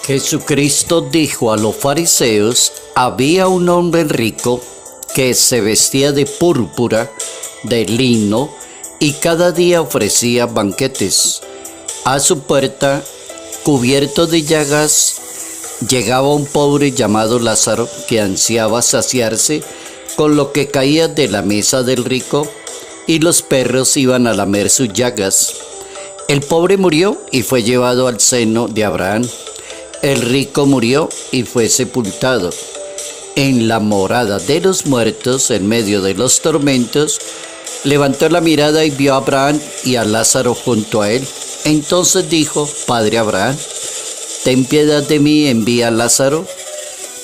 Jesucristo dijo a los fariseos: había un hombre rico que se vestía de púrpura, de lino, y cada día ofrecía banquetes. A su puerta, cubierto de llagas, llegaba un pobre llamado Lázaro, que ansiaba saciarse con lo que caía de la mesa del rico, y los perros iban a lamer sus llagas. El pobre murió y fue llevado al seno de Abraham. El rico murió y fue sepultado. En la morada de los muertos, en medio de los tormentos, levantó la mirada y vio a Abraham y a Lázaro junto a él. Entonces dijo: Padre Abraham, ten piedad de mí, envía a Lázaro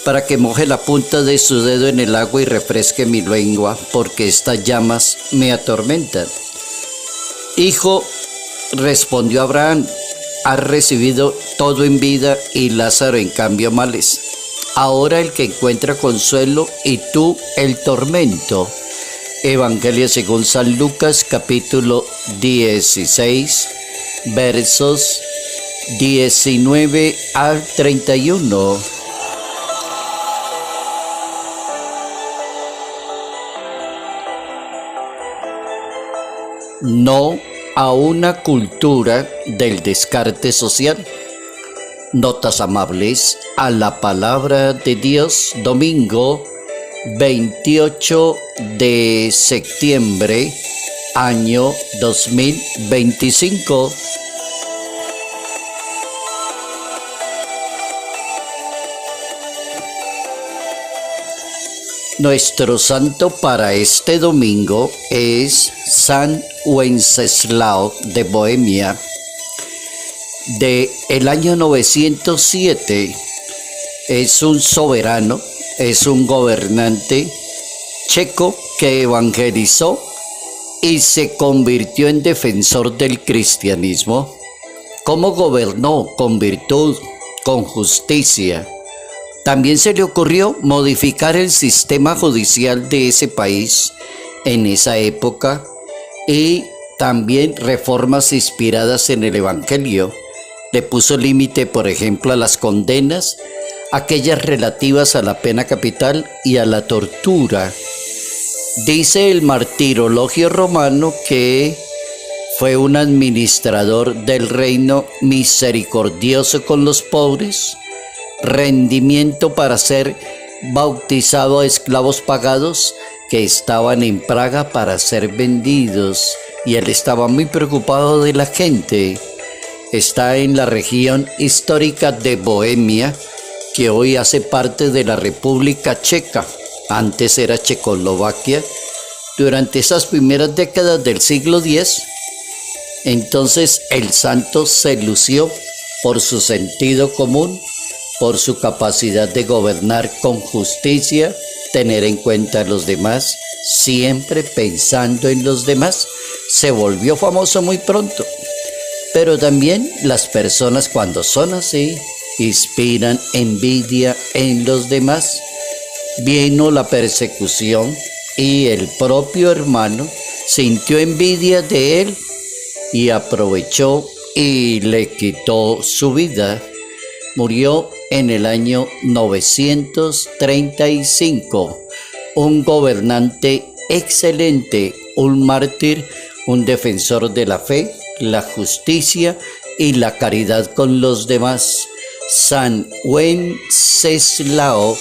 para que moje la punta de su dedo en el agua y refresque mi lengua, porque estas llamas me atormentan. Hijo, respondió Abraham, has recibido todo en vida y Lázaro en cambio males. Ahora el que encuentra consuelo y tú el tormento. Evangelio según San Lucas, capítulo 16, versos 19 al 31. No a una cultura del descarte social. Notas amables a la palabra de Dios, domingo 28 de septiembre, año 2025. Nuestro santo para este domingo es San Wenceslao de Bohemia, de el año 907. Es un soberano, es un gobernante checo que evangelizó y se convirtió en defensor del cristianismo. ¿Cómo gobernó? Con virtud, con justicia. También se le ocurrió modificar el sistema judicial de ese país en esa época y también reformas inspiradas en el Evangelio. Le puso límite, por ejemplo, a las condenas, aquellas relativas a la pena capital y a la tortura. Dice el martirologio romano que fue un administrador del reino, misericordioso con los pobres, rendimiento para ser bautizado a esclavos pagados que estaban en Praga para ser vendidos, y él estaba muy preocupado de la gente. Está en la región histórica de Bohemia, que hoy hace parte de la República Checa. Antes era Checoslovaquia. Durante esas primeras décadas del siglo X, entonces el santo se lució por su sentido común, por su capacidad de gobernar con justicia, tener en cuenta a los demás, siempre pensando en los demás. Se volvió famoso muy pronto. Pero también las personas, cuando son así, inspiran envidia en los demás. Vino la persecución y el propio hermano sintió envidia de él y aprovechó y le quitó su vida. Murió en el año 935, un gobernante excelente, un mártir, un defensor de la fe, la justicia y la caridad con los demás. San Wenceslao.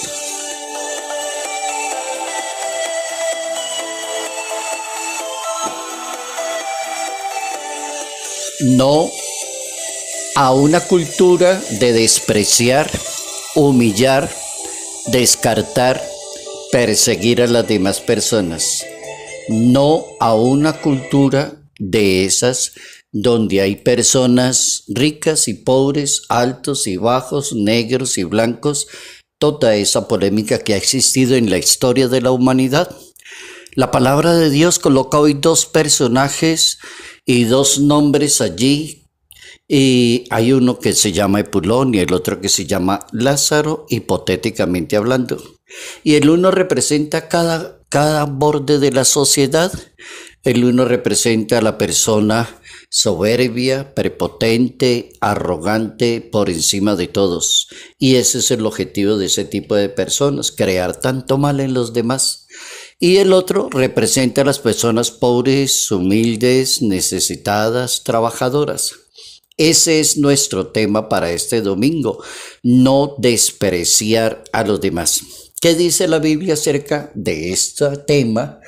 No a una cultura de despreciar, humillar, descartar, perseguir a las demás personas. No a una cultura de esas donde hay personas ricas y pobres, altos y bajos, negros y blancos, toda esa polémica que ha existido en la historia de la humanidad. La palabra de Dios coloca hoy dos personajes y dos nombres allí. Y hay uno que se llama Epulón y el otro que se llama Lázaro, hipotéticamente hablando. Y el uno representa cada borde de la sociedad. El uno representa a la persona soberbia, prepotente, arrogante por encima de todos. Y ese es el objetivo de ese tipo de personas, crear tanto mal en los demás. Y el otro representa a las personas pobres, humildes, necesitadas, trabajadoras. Ese es nuestro tema para este domingo, no despreciar a los demás. ¿Qué dice la Biblia acerca de este tema?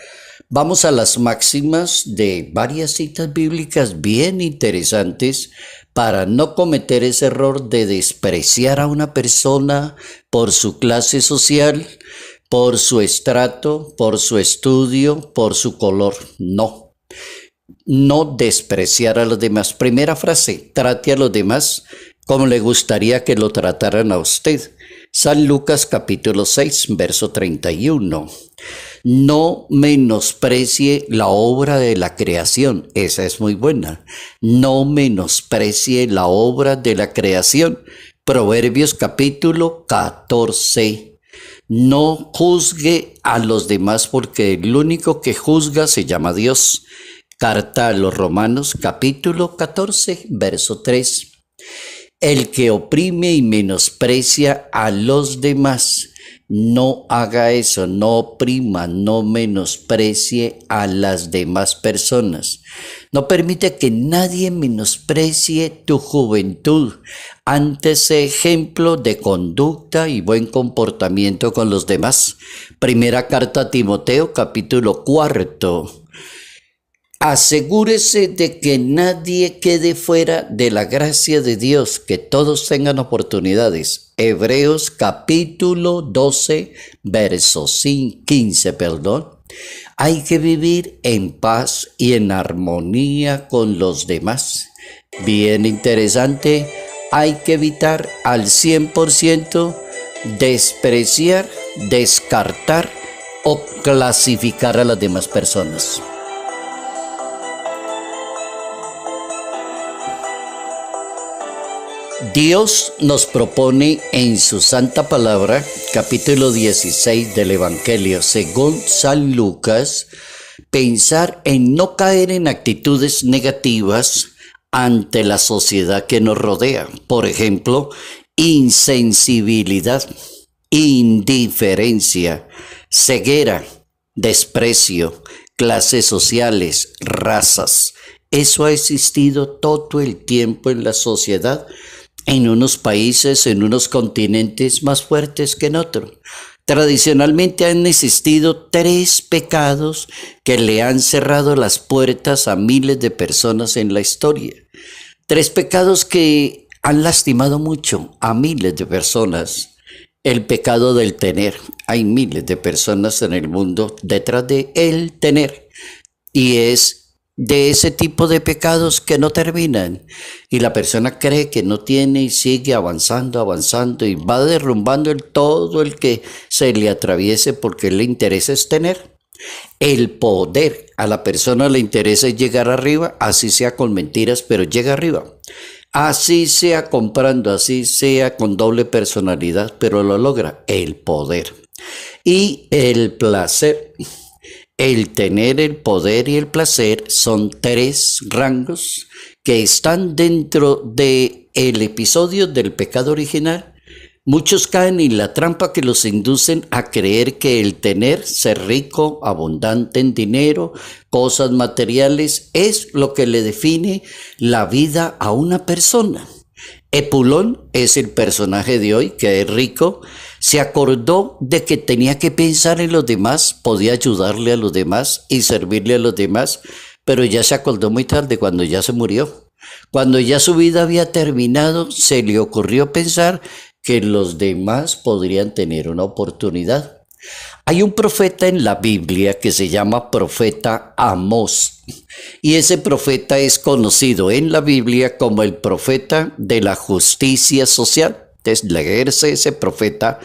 Vamos a las máximas de varias citas bíblicas bien interesantes para no cometer ese error de despreciar a una persona por su clase social, por su estrato, por su estudio, por su color. No despreciar a los demás. Primera frase, trate a los demás como le gustaría que lo trataran a usted. San Lucas capítulo 6, verso 31. No menosprecie la obra de la creación. Esa es muy buena. No menosprecie la obra de la creación. Proverbios capítulo 14. No juzgue a los demás porque el único que juzga se llama Dios. Carta a los Romanos capítulo 14, verso 3. El que oprime y menosprecia a los demás, no haga eso, no oprima, no menosprecie a las demás personas. No permite que nadie menosprecie tu juventud. Antes sé ejemplo de conducta y buen comportamiento con los demás. Primera carta a Timoteo, capítulo 4. Asegúrese de que nadie quede fuera de la gracia de Dios, que todos tengan oportunidades. Hebreos capítulo 12, verso 15. Hay que vivir en paz y en armonía con los demás. Bien interesante, hay que evitar al 100% despreciar, descartar o clasificar a las demás personas. Dios nos propone en su santa palabra, capítulo 16 del Evangelio según San Lucas, pensar en no caer en actitudes negativas ante la sociedad que nos rodea. Por ejemplo, insensibilidad, indiferencia, ceguera, desprecio, clases sociales, razas. Eso ha existido todo el tiempo en la sociedad, en unos países, en unos continentes más fuertes que en otros. Tradicionalmente han existido 3 pecados que le han cerrado las puertas a miles de personas en la historia. 3 pecados que han lastimado mucho a miles de personas. El pecado del tener. Hay miles de personas en el mundo detrás de el tener. Y es de ese tipo de pecados que no terminan. Y la persona cree que no tiene y sigue avanzando y va derrumbando todo el que se le atraviese porque le interesa es tener. El poder, a la persona le interesa llegar arriba, así sea con mentiras, pero llega arriba. Así sea comprando, así sea con doble personalidad, pero lo logra. El poder. Y el placer. El tener, el poder y el placer son 3 rangos que están dentro del episodio del pecado original. Muchos caen en la trampa que los inducen a creer que el tener, ser rico, abundante en dinero, cosas materiales, es lo que le define la vida a una persona. Epulón es el personaje de hoy, que es rico. Se acordó de que tenía que pensar en los demás, podía ayudarle a los demás y servirle a los demás, pero ya se acordó muy tarde, cuando ya se murió. Cuando ya su vida había terminado, se le ocurrió pensar que los demás podrían tener una oportunidad. Hay un profeta en la Biblia que se llama profeta Amós, y ese profeta es conocido en la Biblia como el profeta de la justicia social. Entonces, leerse ese profeta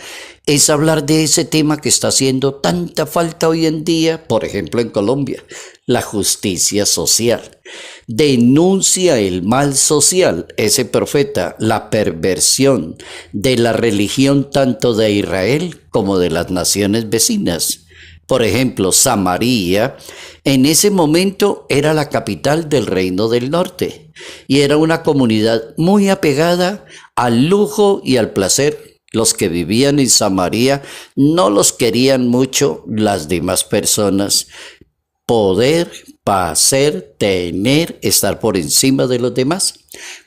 es hablar de ese tema que está haciendo tanta falta hoy en día, por ejemplo en Colombia, la justicia social. Denuncia el mal social, ese profeta, la perversión de la religión tanto de Israel como de las naciones vecinas. Por ejemplo, Samaria en ese momento era la capital del Reino del Norte y era una comunidad muy apegada al lujo y al placer. Los que vivían en Samaria no los querían mucho las demás personas. Poder, hacer, tener, estar por encima de los demás.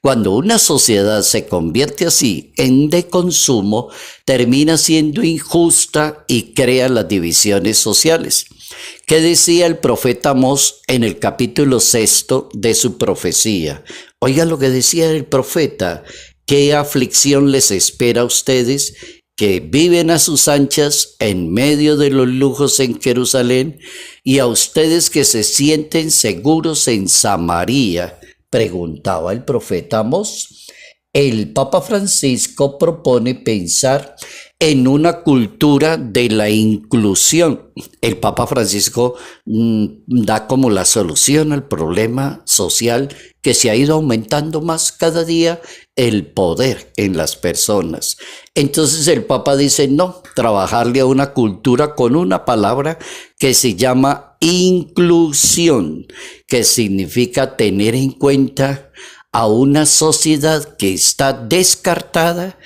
Cuando una sociedad se convierte así en de consumo, termina siendo injusta y crea las divisiones sociales. ¿Qué decía el profeta Amós en el capítulo 6 de su profecía? Oiga lo que decía el profeta: ¿qué aflicción les espera a ustedes que viven a sus anchas en medio de los lujos en Jerusalén, y a ustedes que se sienten seguros en Samaria? Preguntaba el profeta Amós. El Papa Francisco propone pensar en una cultura de la inclusión. El Papa Francisco da como la solución al problema social que se ha ido aumentando más cada día, el poder en las personas. Entonces el Papa dice, no, trabajarle a una cultura con una palabra que se llama inclusión, que significa tener en cuenta a una sociedad que está descartada,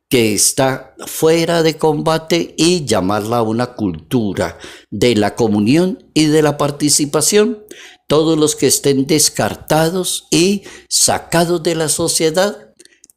que está fuera de combate, y llamarla una cultura de la comunión y de la participación. Todos los que estén descartados y sacados de la sociedad,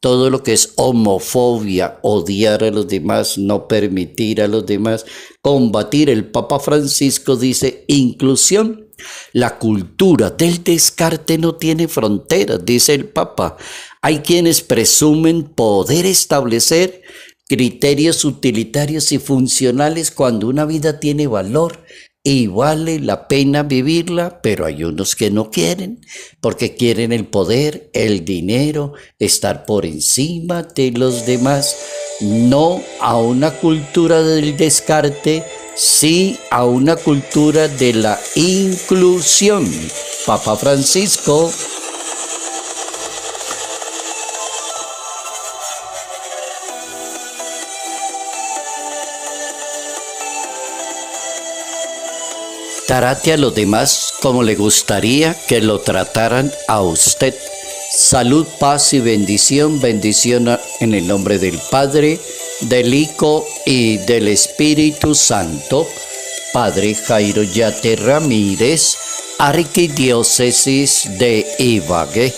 todo lo que es homofobia, odiar a los demás, no permitir a los demás, combatir. El Papa Francisco dice inclusión. La cultura del descarte no tiene fronteras, dice el Papa. Hay quienes presumen poder establecer criterios utilitarios y funcionales cuando una vida tiene valor y vale la pena vivirla, pero hay unos que no quieren, porque quieren el poder, el dinero, estar por encima de los demás. No a una cultura del descarte, sí a una cultura de la inclusión. Papa Francisco. Trate a los demás como le gustaría que lo trataran a usted. Salud, paz y bendición. Bendición en el nombre del Padre, del Hijo y del Espíritu Santo. Padre Jairo Yate Ramírez, Arquidiócesis de Ibagué.